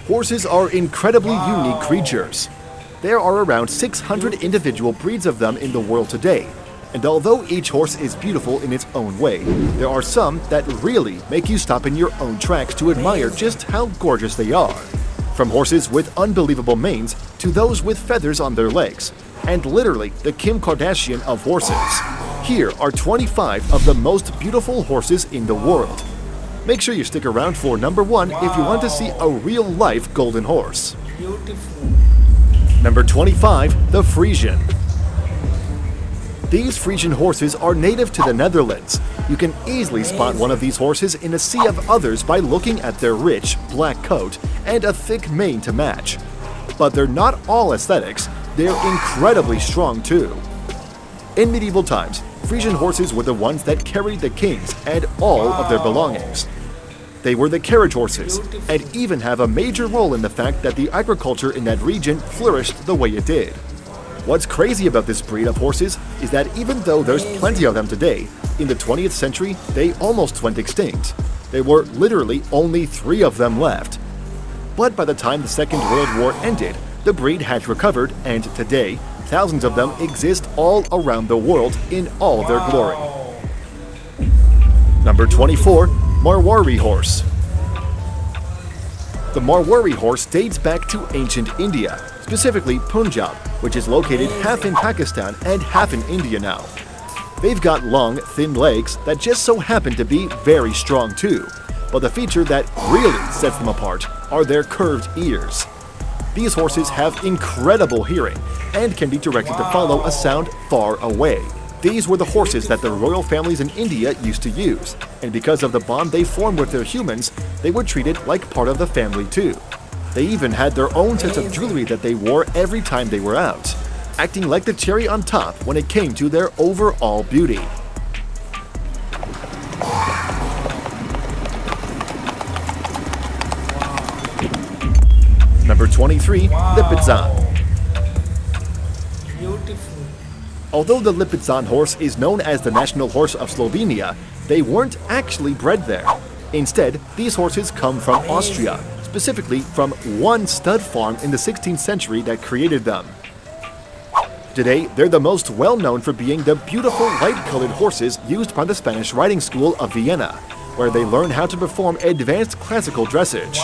Horses are incredibly unique creatures. There are around 600 individual breeds of them in the world today, and although each horse is beautiful in its own way, there are some that really make you stop in your own tracks to admire just how gorgeous they are. From horses with unbelievable manes to those with feathers on their legs, and literally the Kim Kardashian of horses. Here are 25 of the most beautiful horses in the world. Make sure you stick around for number 1 if you want to see a real-life golden horse. Beautiful. Number 25. The Frisian. These Frisian horses are native to the Netherlands. You can easily spot one of these horses in a sea of others by looking at their rich, black coat and a thick mane to match. But they're not all aesthetics, they're incredibly strong too. In medieval times, Frisian horses were the ones that carried the kings and all of their belongings. They were the carriage horses, and even have a major role in the fact that the agriculture in that region flourished the way it did. What's crazy about this breed of horses is that even though there's plenty of them today, in the 20th century they almost went extinct. There were literally only 3 of them left. But by the time the Second World War ended, the breed had recovered, and today, thousands of them exist all around the world in all their glory. Number 24. Marwari horse. The Marwari horse dates back to ancient India, specifically Punjab, which is located half in Pakistan and half in India now. They've got long, thin legs that just so happen to be very strong too, but the feature that really sets them apart are their curved ears. These horses have incredible hearing and can be directed to follow a sound far away. These were the horses that the royal families in India used to use, and because of the bond they formed with their humans, they were treated like part of the family too. They even had their own sets of jewelry that they wore every time they were out, acting like the cherry on top when it came to their overall beauty. Number 23. Lipizzan. Beautiful. Although the Lipizzan horse is known as the national horse of Slovenia, they weren't actually bred there. Instead, these horses come from Austria, specifically from one stud farm in the 16th century that created them. Today, they're the most well-known for being the beautiful light-colored horses used by the Spanish riding school of Vienna, where they learn how to perform advanced classical dressage.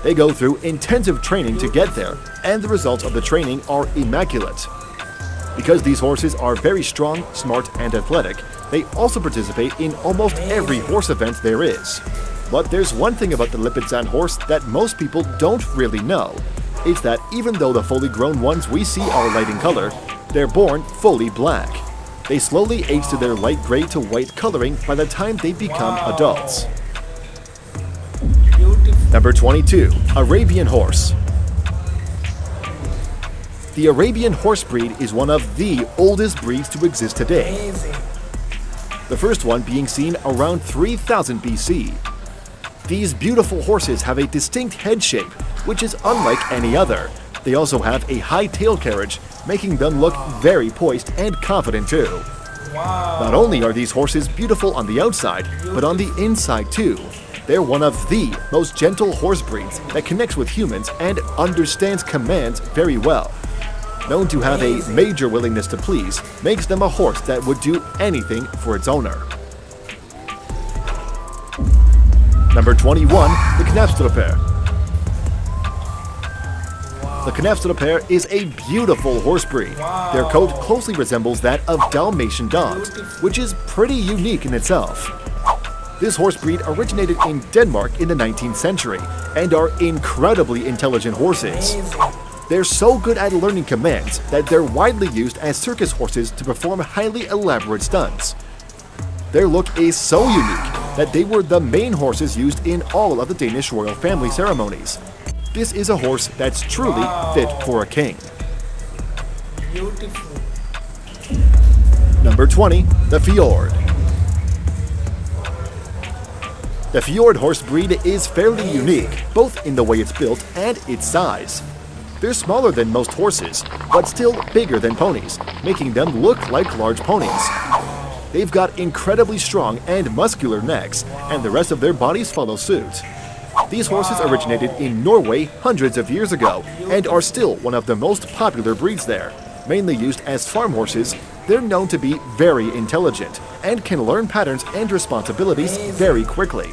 They go through intensive training to get there, and the results of the training are immaculate. Because these horses are very strong, smart, and athletic, they also participate in almost every horse event there is. But there's one thing about the Lipizzan horse that most people don't really know. It's that even though the fully grown ones we see are light in color, they're born fully black. They slowly age to their light gray to white coloring by the time they become adults. Number 22. Arabian horse. The Arabian horse breed is one of the oldest breeds to exist today. The first one being seen around 3000 BC. These beautiful horses have a distinct head shape, which is unlike any other. They also have a high tail carriage, making them look very poised and confident too. Not only are these horses beautiful on the outside, but on the inside too. They're one of the most gentle horse breeds that connects with humans and understands commands very well. Known to have a major willingness to please, makes them a horse that would do anything for its owner. Number 21. The Knafstrupper. The Knafstrupper is a beautiful horse breed. Their coat closely resembles that of Dalmatian dogs, which is pretty unique in itself. This horse breed originated in Denmark in the 19th century and are incredibly intelligent horses. They're so good at learning commands that they're widely used as circus horses to perform highly elaborate stunts. Their look is so unique that they were the main horses used in all of the Danish royal family ceremonies. This is a horse that's truly fit for a king. Beautiful. Number 20. The Fjord. The Fjord horse breed is fairly unique, both in the way it's built and its size. They're smaller than most horses, but still bigger than ponies, making them look like large ponies. They've got incredibly strong and muscular necks, and the rest of their bodies follow suit. These horses originated in Norway hundreds of years ago and are still one of the most popular breeds there. Mainly used as farm horses, they're known to be very intelligent and can learn patterns and responsibilities very quickly.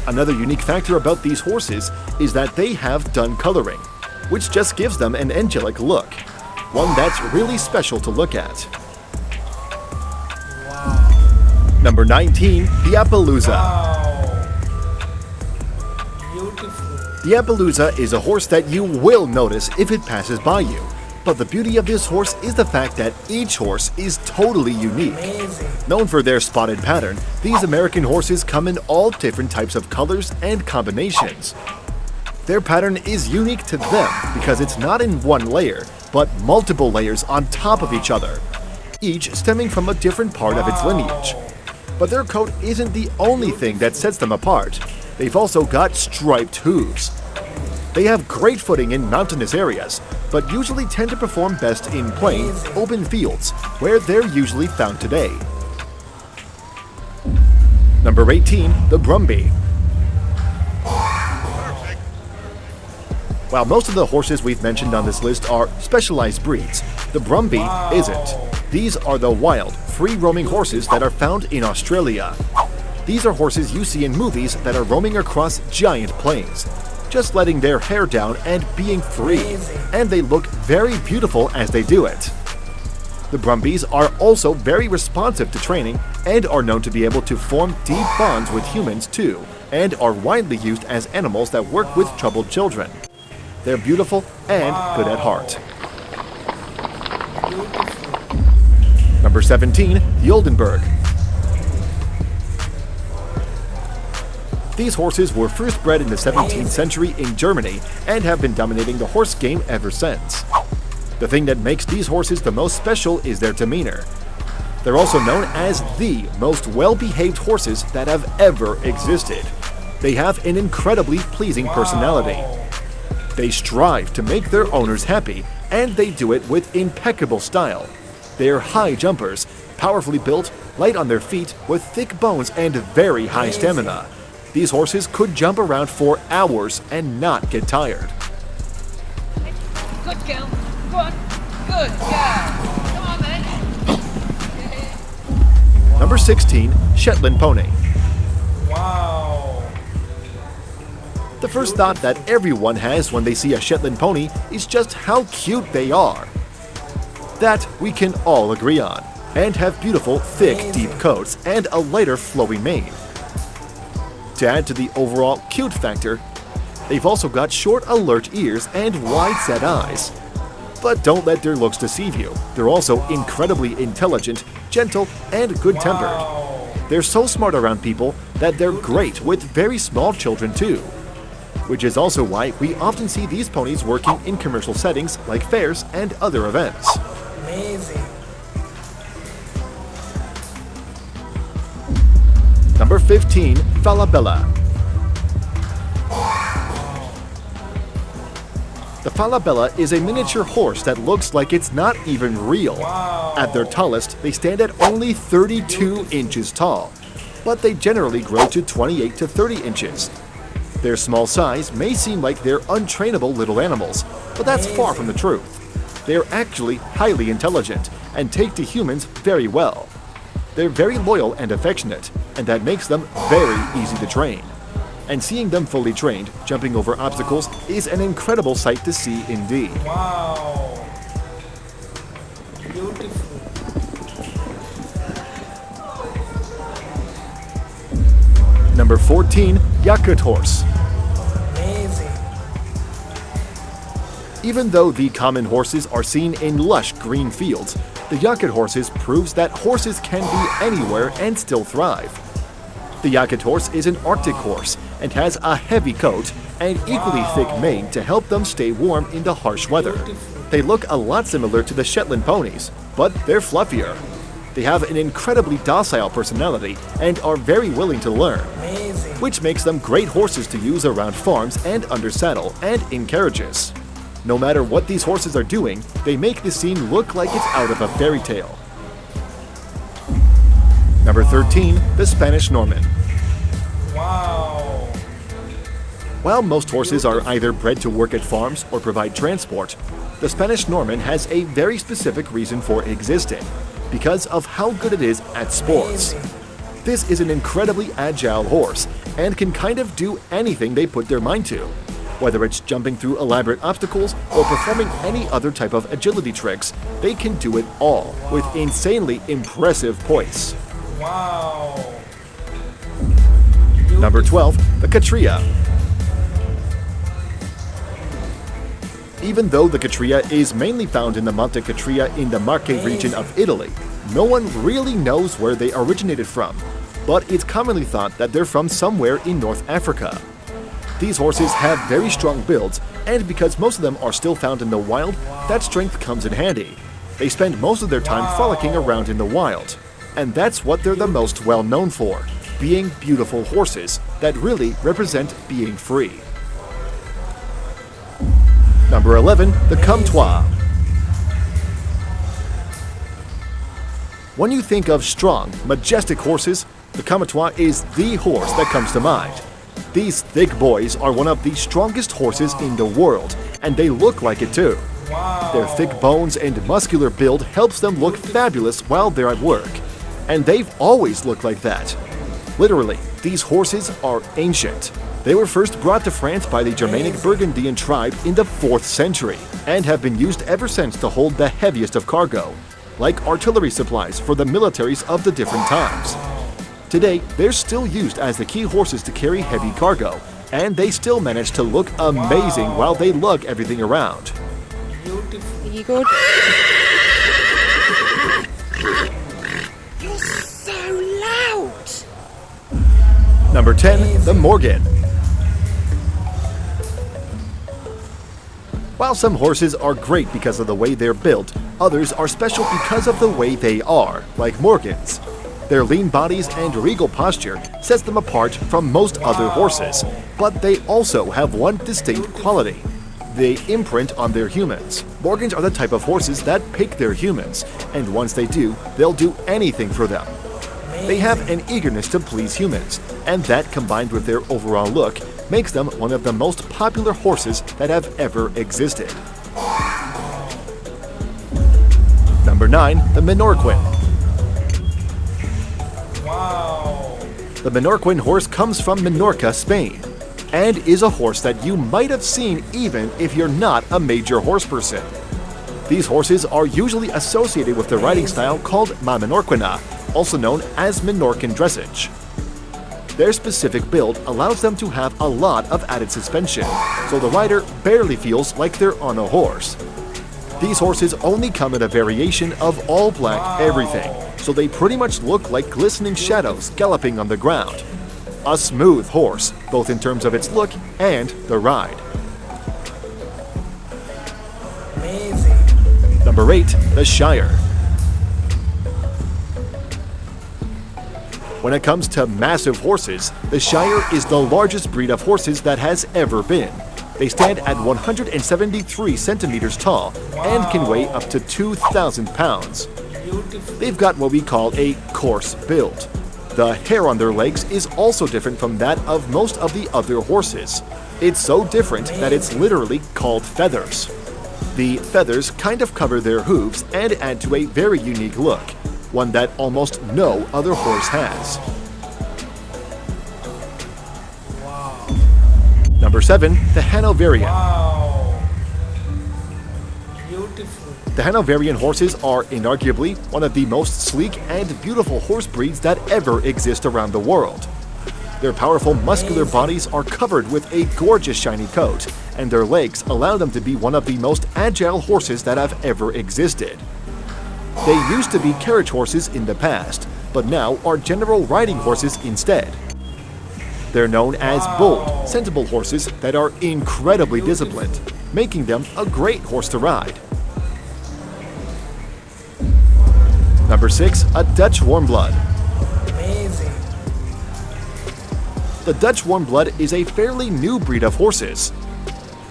Another unique factor about these horses is that they have dun coloring, which just gives them an angelic look, one that's really special to look at. Wow. Number 19, the Appaloosa. Wow. Beautiful. The Appaloosa is a horse that you will notice if it passes by you. But the beauty of this horse is the fact that each horse is totally unique. Amazing. Known for their spotted pattern, these American horses come in all different types of colors and combinations. Their pattern is unique to them because it's not in one layer, but multiple layers on top of each other, each stemming from a different part of its lineage. But their coat isn't the only thing that sets them apart. They've also got striped hooves. They have great footing in mountainous areas, but usually tend to perform best in plain, open fields, where they're usually found today. Number 18, the Brumby. While most of the horses we've mentioned on this list are specialized breeds, the Brumby isn't. These are the wild, free-roaming horses that are found in Australia. These are horses you see in movies that are roaming across giant plains, just letting their hair down and being free, and they look very beautiful as they do it. The Brumbies are also very responsive to training and are known to be able to form deep bonds with humans too, and are widely used as animals that work with troubled children. They're beautiful and good at heart. Number 17, the Oldenburg. These horses were first bred in the 17th century in Germany and have been dominating the horse game ever since. The thing that makes these horses the most special is their demeanor. They're also known as the most well-behaved horses that have ever existed. They have an incredibly pleasing personality. They strive to make their owners happy, and they do it with impeccable style. They're high jumpers, powerfully built, light on their feet, with thick bones and very high stamina. These horses could jump around for hours and not get tired. Good girl. Go on. Good girl. Come on, then. Number 16, Shetland Pony. Wow. The first thought that everyone has when they see a Shetland pony is just how cute they are. That we can all agree on, and have beautiful, thick, deep coats and a lighter, flowy mane. To add to the overall cute factor, they've also got short, alert ears and wide-set eyes. But don't let their looks deceive you. They're also incredibly intelligent, gentle, and good-tempered. They're so smart around people that they're great with very small children too. Which is also why we often see these ponies working in commercial settings like fairs and other events. Amazing. Number 15, Falabella. The Falabella is a miniature horse that looks like it's not even real. At their tallest, they stand at only 32 inches tall, but they generally grow to 28 to 30 inches. Their small size may seem like they're untrainable little animals, but that's far from the truth. They're actually highly intelligent and take to humans very well. They're very loyal and affectionate, and that makes them very easy to train. And seeing them fully trained, jumping over obstacles, is an incredible sight to see indeed. Wow. Beautiful. Number 14, Yakut Horse. Amazing. Even though the common horses are seen in lush green fields, the Yakut horses proves that horses can be anywhere and still thrive. The Yakut horse is an Arctic horse and has a heavy coat and equally thick mane to help them stay warm in the harsh weather. They look a lot similar to the Shetland ponies, but they're fluffier. They have an incredibly docile personality and are very willing to learn, Amazing. which makes them great horses to use around farms and under saddle and in carriages. No matter what these horses are doing, they make the scene look like it's out of a fairy tale. Number 13, the Spanish Norman. Wow. While most horses are either bred to work at farms or provide transport, the Spanish Norman has a very specific reason for existing, because of how good it is at sports. This is an incredibly agile horse and can kind of do anything they put their mind to, whether it's jumping through elaborate obstacles or performing any other type of agility tricks. They can do it all with insanely impressive poise. Wow. Number 12, the Catria. Even though the Catria is mainly found in the Monte Catria in the Marche region of Italy, no one really knows where they originated from, but it's commonly thought that they're from somewhere in North Africa. These horses have very strong builds, and because most of them are still found in the wild, that strength comes in handy. They spend most of their time frolicking around in the wild, and that's what they're the most well known for, being beautiful horses that really represent being free. Number 11, the Comtois. When you think of strong, majestic horses, the Comtois is the horse that comes to mind. These thick boys are one of the strongest horses in the world, and they look like it too. Their thick bones and muscular build helps them look fabulous while they're at work, and they've always looked like that. Literally, these horses are ancient. They were first brought to France by the Germanic Burgundian tribe in the 4th century and have been used ever since to hold the heaviest of cargo, like artillery supplies for the militaries of the different times. Today, they're still used as the key horses to carry heavy cargo, and they still manage to look amazing while they lug everything around. Beautiful. Are you good? You're so loud! Number 10, the Morgan. While some horses are great because of the way they're built, others are special because of the way they are, like Morgans. Their lean bodies and regal posture sets them apart from most other horses, but they also have one distinct quality. They imprint on their humans. Morgans are the type of horses that pick their humans, and once they do, they'll do anything for them. They have an eagerness to please humans, and that combined with their overall look makes them one of the most popular horses that have ever existed. Number 9, the Menorquin. Wow. The Menorquin horse comes from Minorca, Spain, and is a horse that you might have seen even if you're not a major horse person. These horses are usually associated with the riding style called Ma Menorquina, also known as Menorcan dressage. Their specific build allows them to have a lot of added suspension, so the rider barely feels like they're on a horse. These horses only come in a variation of all black everything, so they pretty much look like glistening shadows galloping on the ground. A smooth horse, both in terms of its look and the ride. Amazing. Number 8, the Shire. When it comes to massive horses, the Shire is the largest breed of horses that has ever been. They stand at 173 centimeters tall and can weigh up to 2,000 pounds. Beautiful. They've got what we call a coarse build. The hair on their legs is also different from that of most of the other horses. It's so different that it's literally called feathers. The feathers kind of cover their hooves and add to a very unique look, one that almost no other horse has. Number 7, the Hanoverian. Wow. Beautiful. The Hanoverian horses are inarguably one of the most sleek and beautiful horse breeds that ever exist around the world. Their powerful muscular bodies are covered with a gorgeous shiny coat, and their legs allow them to be one of the most agile horses that have ever existed. They used to be carriage horses in the past, but now are general riding horses instead. They're known as bold, sensible horses that are incredibly disciplined, making them a great horse to ride. Number 6, a Dutch Warmblood. Amazing. The Dutch Warmblood is a fairly new breed of horses.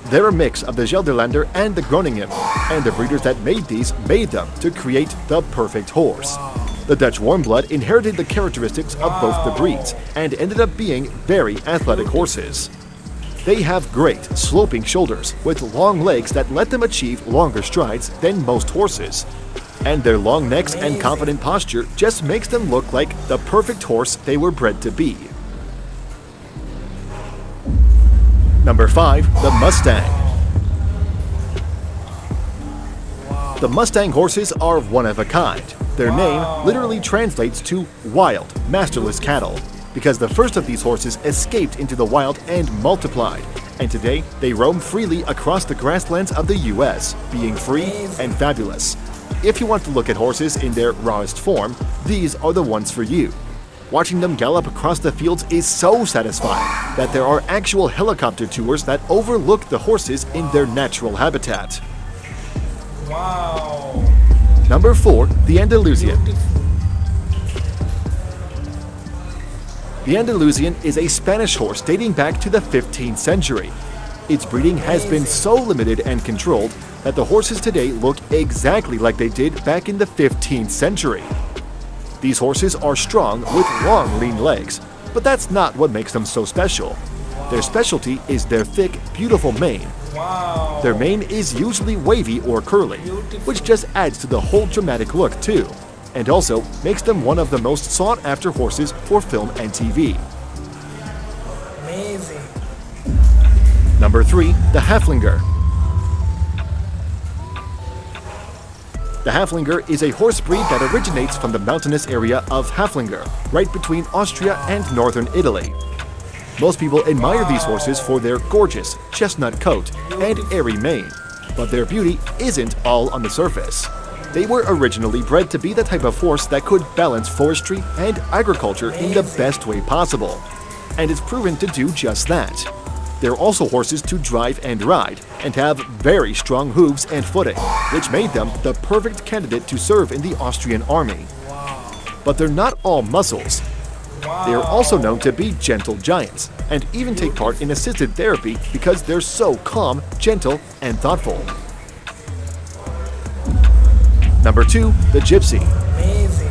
They're a mix of the Gelderlander and the Groningen, and the breeders that made these made them to create the perfect horse. The Dutch Warmblood inherited the characteristics of both the breeds and ended up being very athletic horses. They have great, sloping shoulders with long legs that let them achieve longer strides than most horses. And their long necks and confident posture just makes them look like the perfect horse they were bred to be. Number 5. The Mustang. The Mustang horses are one of a kind. Their name literally translates to wild, masterless cattle, because the first of these horses escaped into the wild and multiplied, and today they roam freely across the grasslands of the US, being free and fabulous. If you want to look at horses in their rawest form, these are the ones for you. Watching them gallop across the fields is so satisfying that there are actual helicopter tours that overlook the horses in their natural habitat. Wow. Number 4. The Andalusian. Beautiful. The Andalusian is a Spanish horse dating back to the 15th century. Its breeding has been so limited and controlled that the horses today look exactly like they did back in the 15th century. These horses are strong with long, lean legs, but that's not what makes them so special. Their specialty is their thick, beautiful mane. Wow. Their mane is usually wavy or curly, which just adds to the whole dramatic look too, and also makes them one of the most sought-after horses for film and TV. Amazing. Number 3. The Haflinger. The Haflinger is a horse breed that originates from the mountainous area of Haflinger, right between Austria and northern Italy. Most people admire these horses for their gorgeous chestnut coat and airy mane, but their beauty isn't all on the surface. They were originally bred to be the type of horse that could balance forestry and agriculture in the best way possible, and it's proven to do just that. They're also horses to drive and ride, and have very strong hooves and footing, which made them the perfect candidate to serve in the Austrian army. But they're not all muscles. They are also known to be gentle giants, and even take part in assisted therapy because they're so calm, gentle, and thoughtful. Number 2. The Gypsy. Amazing.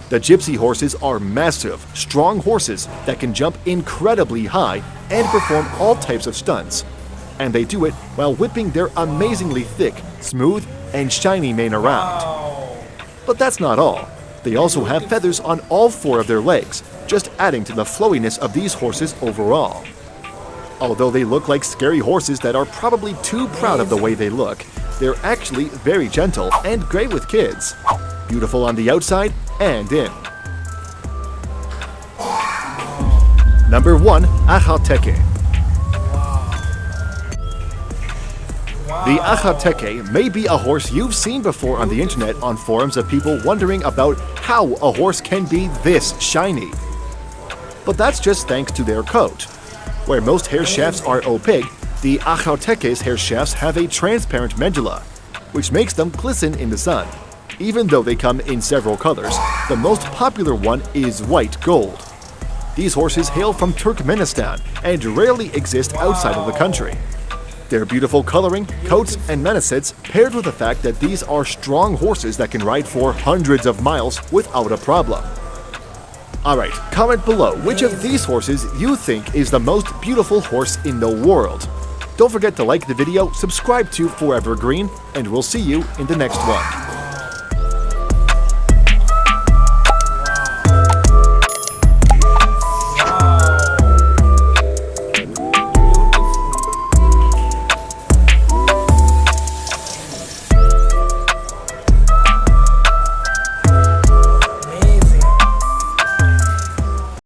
The Gypsy horses are massive, strong horses that can jump incredibly high and perform all types of stunts. And they do it while whipping their amazingly thick, smooth, and shiny mane around. Wow. But that's not all. They also have feathers on all 4 of their legs, just adding to the flowiness of these horses overall. Although they look like scary horses that are probably too proud of the way they look, they're actually very gentle and great with kids. Beautiful on the outside and in. Number 1. Ajateke. The Ajateke may be a horse you've seen before on the internet on forums of people wondering about how a horse can be this shiny. But that's just thanks to their coat. Where most hair shafts are opaque, the Ajateke's hair shafts have a transparent medulla, which makes them glisten in the sun. Even though they come in several colors, the most popular one is white gold. These horses hail from Turkmenistan and rarely exist outside of the country. Their beautiful coloring, coats, and manacets paired with the fact that these are strong horses that can ride for hundreds of miles without a problem. Alright, comment below which of these horses you think is the most beautiful horse in the world. Don't forget to like the video, subscribe to Forever Green, and we'll see you in the next one.